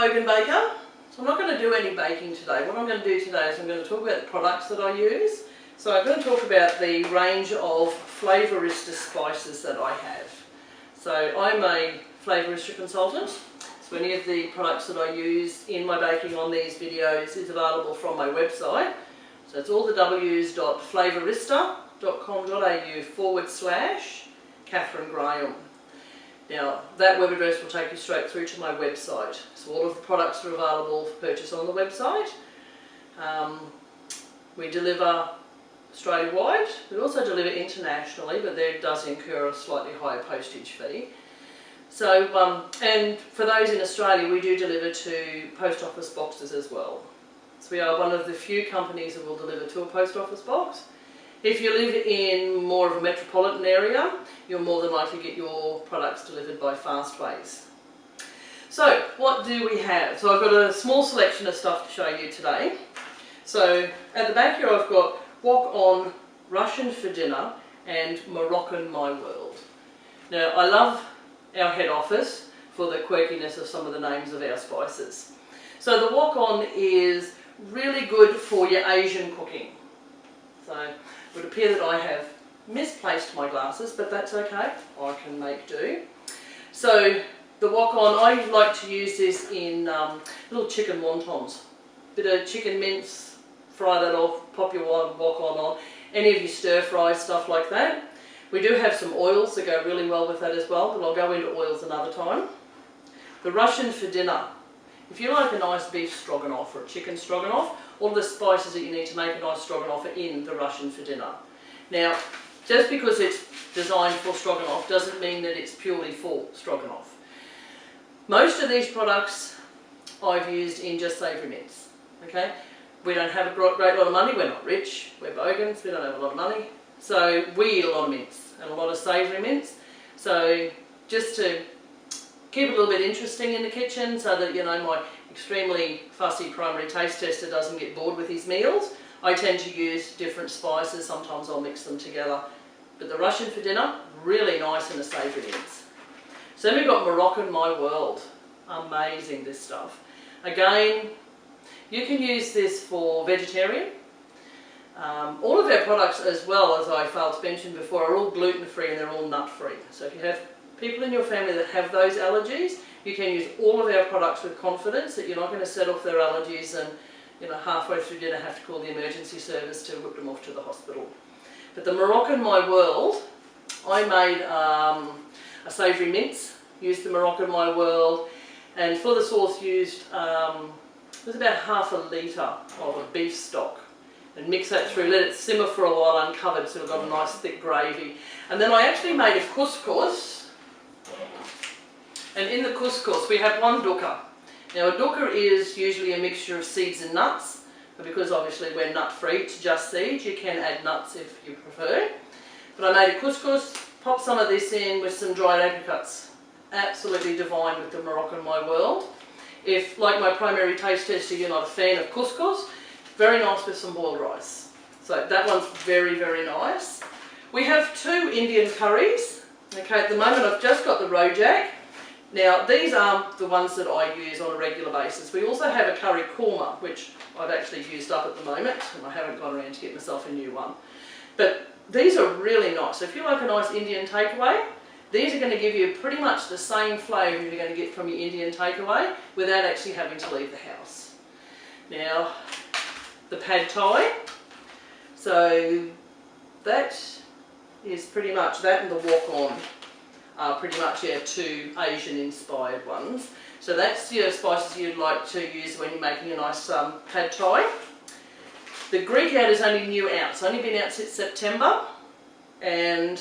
Bogan baker, so I'm not going to do any baking today. What I'm going to do today is I'm going to talk about the products that I use. So I'm going to talk about the range of Flavorista spices that I have. So I'm a Flavorista consultant, so any of the products that I use in my baking on these videos is available from my website. So it's all the w's.flavorista.com.au/Catherine Graham. Now that web address will take you straight through to my website. So all of the products are available for purchase on the website. We deliver Australia-wide. We also deliver internationally, but there does incur a slightly higher postage fee. So, and for those in Australia, we do deliver to post office boxes as well. So we are one of the few companies that will deliver to a post office box. If you live in more of a metropolitan area, you're more than likely to get your products delivered by Fastways. So what do we have? So I've got a small selection of stuff to show you today. So at the back here I've got wok on, Russian for dinner and Moroccan my world. Now I love our head office for the quirkiness of some of the names of our spices. So the wok on is really good for your Asian cooking. So it would appear that I have misplaced my glasses, but that's okay, I can make do. So the wok on, I like to use this in little chicken wontons. Bit of chicken mince, fry that off, pop your wok on, any of your stir fries, stuff like that. We do have some oils that go really well with that as well, but I'll go into oils another time. The Russian for dinner. If you like a nice beef stroganoff or a chicken stroganoff, all the spices that you need to make a nice stroganoff are in the Russian for dinner. Now, just because it's designed for stroganoff doesn't mean that it's purely for stroganoff. Most of these products I've used in just savoury mince. Okay, we don't have a great lot of money, we're not rich, we're Bogans, we don't have a lot of money. So we eat a lot of mince and a lot of savoury mince. So just to keep it a little bit interesting in the kitchen so that, you know, my extremely fussy primary taste tester doesn't get bored with his meals, I tend to use different spices. Sometimes I'll mix them together. But the Russian for dinner, really nice in a savoury mince. So then we've got Moroccan my world. Amazing, this stuff. Again, you can use this for vegetarian. All of our products, as well, as I failed to mention before, are all gluten-free and they're all nut-free. So if you have people in your family that have those allergies, you can use all of our products with confidence that you're not going to set off their allergies and, you know, halfway through dinner have to call the emergency service to whip them off to the hospital. But the Moroccan my world, I made a savoury mince, used the Moroccan my world, and for the sauce used, it was about half a litre of a beef stock. And mix that through, let it simmer for a while uncovered so we've got a nice thick gravy. And then I actually made a couscous, and in the couscous we have one dukkha. Now a dukkha is usually a mixture of seeds and nuts, but because obviously we're nut free, it's just seeds, you can add nuts if you prefer. But I made a couscous, popped some of this in with some dried apricots. Absolutely divine with the Moroccan my world. If, like my primary taste tester, you're not a fan of couscous, very nice with some boiled rice. So that one's very, very nice. We have two Indian curries. Okay, at the moment I've just got the rojak. Now these are the ones that I use on a regular basis. We also have a curry korma, which I've actually used up at the moment, and I haven't gone around to get myself a new one. But these are really nice. So if you like a nice Indian takeaway, these are going to give you pretty much the same flavour you're going to get from your Indian takeaway without actually having to leave the house. Now, the pad thai, so that is pretty much, that and the wok on are pretty much our two Asian inspired ones. So that's your spices you'd like to use when you're making a nice pad thai. The Greek out is only new out, it's only been out since September, and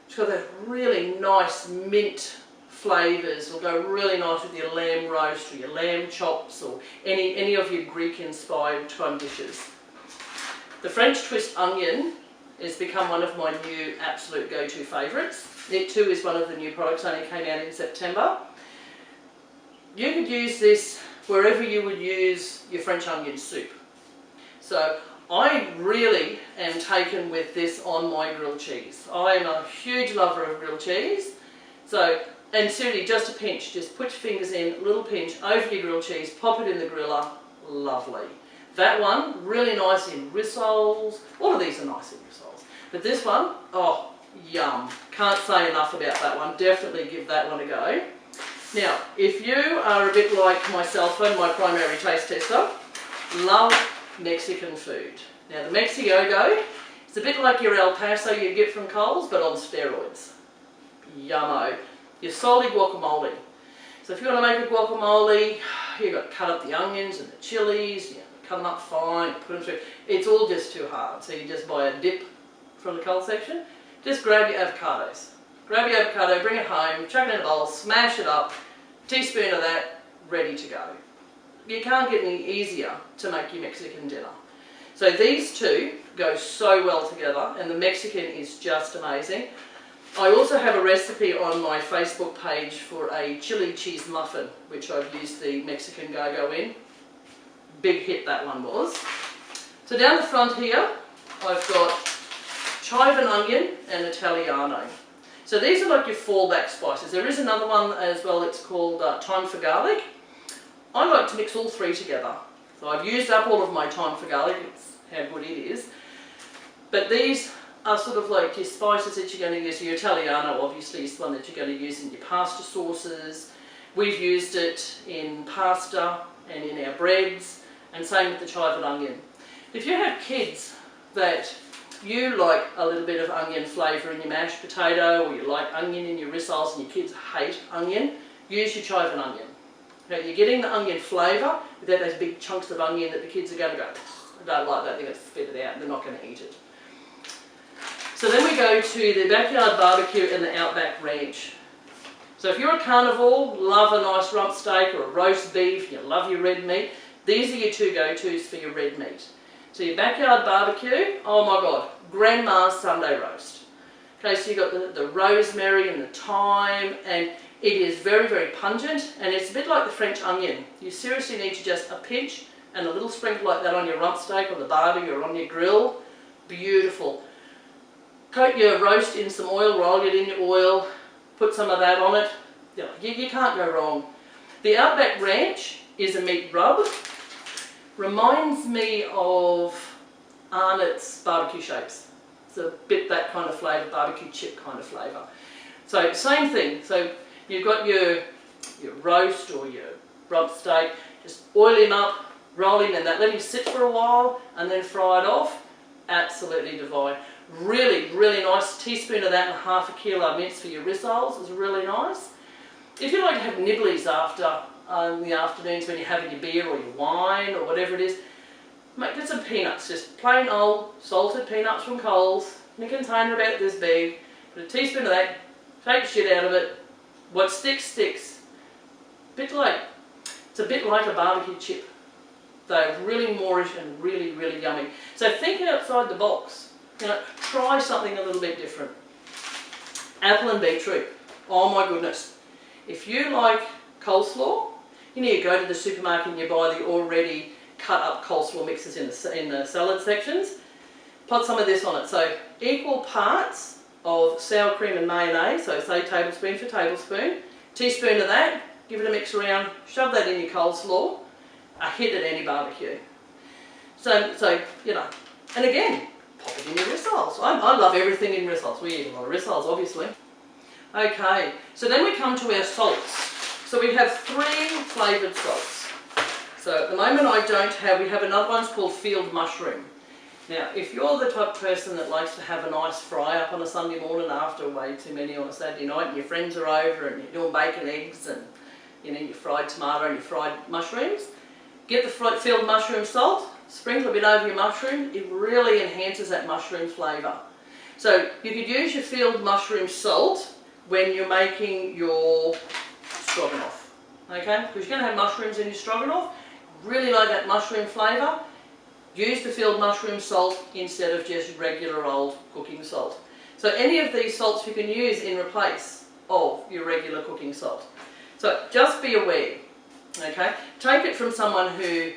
it's got that really nice mint flavours. It'll go really nice with your lamb roast or your lamb chops or any of your Greek inspired dishes. The French twist onion has become one of my new absolute go-to favourites. It too is one of the new products, only came out in September. You could use this wherever you would use your French onion soup. So I really am taken with this on my grilled cheese. I am a huge lover of grilled cheese. So And seriously, just a pinch. Just put your fingers in, a little pinch over your grilled cheese, pop it in the griller. Lovely. That one, really nice in rissoles. All of these are nice in rissoles. But this one, oh, yum. Can't say enough about that one. Definitely give that one a go. Now, if you are a bit like myself and my primary taste tester, love Mexican food. Now, the Mexiogo, it's a bit like your El Paso you get from Coles, but on steroids. Yummo. Your solid guacamole. So if you want to make a guacamole, you've got to cut up the onions and the chilies, cut them up fine, put them through. It's all just too hard. So you just buy a dip from the Coles section. Just grab your avocados. Grab your avocado, bring it home, chuck it in a bowl, smash it up, teaspoon of that, ready to go. You can't get any easier to make your Mexican dinner. So these two go so well together, and the Mexican is just amazing. I also have a recipe on my Facebook page for a chili cheese muffin, which I've used the Mexican go-go in. Big hit that one was. So down the front here, I've got chive and onion and Italiano. So these are like your fallback spices. There is another one as well, it's called thyme for garlic. I like to mix all three together. So I've used up all of my thyme for garlic, it's how good it is. But these are sort of like your spices that you're going to use. Your Italiano obviously is the one that you're going to use in your pasta sauces. We've used it in pasta and in our breads, and same with the chive and onion. If you have kids that you like a little bit of onion flavour in your mashed potato, or you like onion in your rissoles and your kids hate onion, use your chive and onion. Okay, you're getting the onion flavour without those big chunks of onion that the kids are going to go, I don't like that, they're going to spit it out and they're not going to eat it. So then we go to the backyard barbecue and the outback ranch. So if you're a carnivore, love a nice rump steak or a roast beef, you love your red meat, these are your two go-tos for your red meat. So your backyard barbecue, oh my God, Grandma's Sunday roast. Okay, so you've got the rosemary and the thyme, and it is very, very pungent, and it's a bit like the French onion. You seriously need to just a pinch and a little sprinkle like that on your rump steak or the barbie or on your grill. Beautiful. Coat your roast in some oil, roll it in your oil, put some of that on it. You can't go wrong. The Outback Ranch is a meat rub. Reminds me of Arnott's barbecue shapes. It's a bit that kind of flavour, barbecue chip kind of flavour. So same thing. So you've got your roast or your rump steak, just oil him up, roll him in that, let him sit for a while and then fry it off. Absolutely divine. Really, really nice. Teaspoon of that and half a kilo mince for your rissoles is really nice. If you like to have nibblies after in the afternoons when you're having your beer or your wine or whatever it is, get some peanuts, just plain old salted peanuts from Coles, in a container about this big, put a teaspoon of that, take shit out of it. What sticks, sticks. It's a bit like a barbecue chip. They're really moorish and really, really yummy. So think outside the box. Try something a little bit different. Apple and beetroot. Oh my goodness. If you like coleslaw, you need to go to the supermarket and you buy the already cut up coleslaw mixes in the salad sections. Put some of this on it. So equal parts of sour cream and mayonnaise, so say tablespoon for tablespoon. Teaspoon of that, give it a mix around, shove that in your coleslaw. A hit at any barbecue. So and again, pop it in your rissoles. I love everything in rissoles. We eat a lot of rissoles, obviously. Okay, so then we come to our salts. So we have 3 flavoured salts. So at the moment we have another one called field mushroom. Now, if you're the type of person that likes to have a nice fry up on a Sunday morning after way too many on a Saturday night and your friends are over and you're doing bacon, eggs and your fried tomato and your fried mushrooms, get the field mushroom salt, sprinkle a bit over your mushroom. It really enhances that mushroom flavour. So you could use your field mushroom salt when you're making your stroganoff, okay? Because you're going to have mushrooms in your stroganoff. Really like that mushroom flavour. Use the field mushroom salt instead of just regular old cooking salt. So any of these salts you can use in replace of your regular cooking salt. So just be aware, okay? Take it from someone who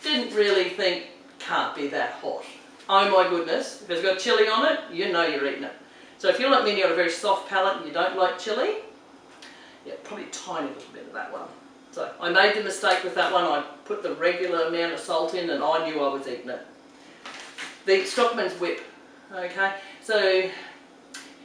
didn't really think, can't be that hot. Oh my goodness, if it's got chilli on it, you know you're eating it. So if you're like me and you've got a very soft palate and you don't like chilli, Yeah, probably a tiny little bit of that one. So I made the mistake with that one. I put the regular amount of salt in and I knew I was eating it. The Stockman's Whip, okay? So you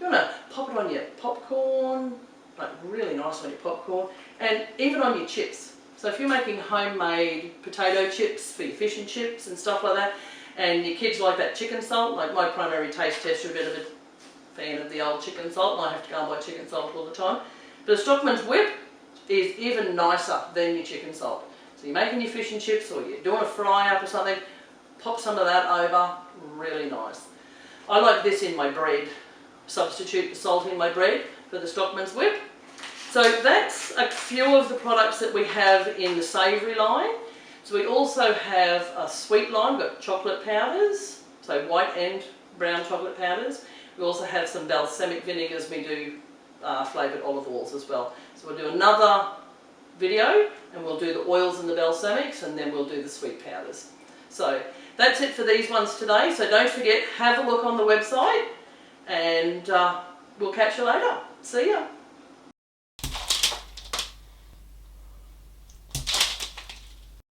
want to pop it on your popcorn, like really nice on your popcorn, and even on your chips. So if you're making homemade potato chips for your fish and chips and stuff like that, and your kids like that chicken salt, like my primary taste tester, a bit of a fan of the old chicken salt, and I have to go and buy chicken salt all the time. But the Stockman's Whip is even nicer than your chicken salt. So you're making your fish and chips or you're doing a fry up or something, pop some of that over, really nice. I like this in my bread. Substitute the salt in my bread for the Stockman's Whip. So that's a few of the products that we have in the savoury line. So we also have a sweet line, we've got chocolate powders, so white and brown chocolate powders. We also have some balsamic vinegars, we do flavoured olive oils as well. So we'll do another video and we'll do the oils and the balsamics, and then we'll do the sweet powders. So that's it for these ones today. So don't forget, have a look on the website, and we'll catch you later. See ya.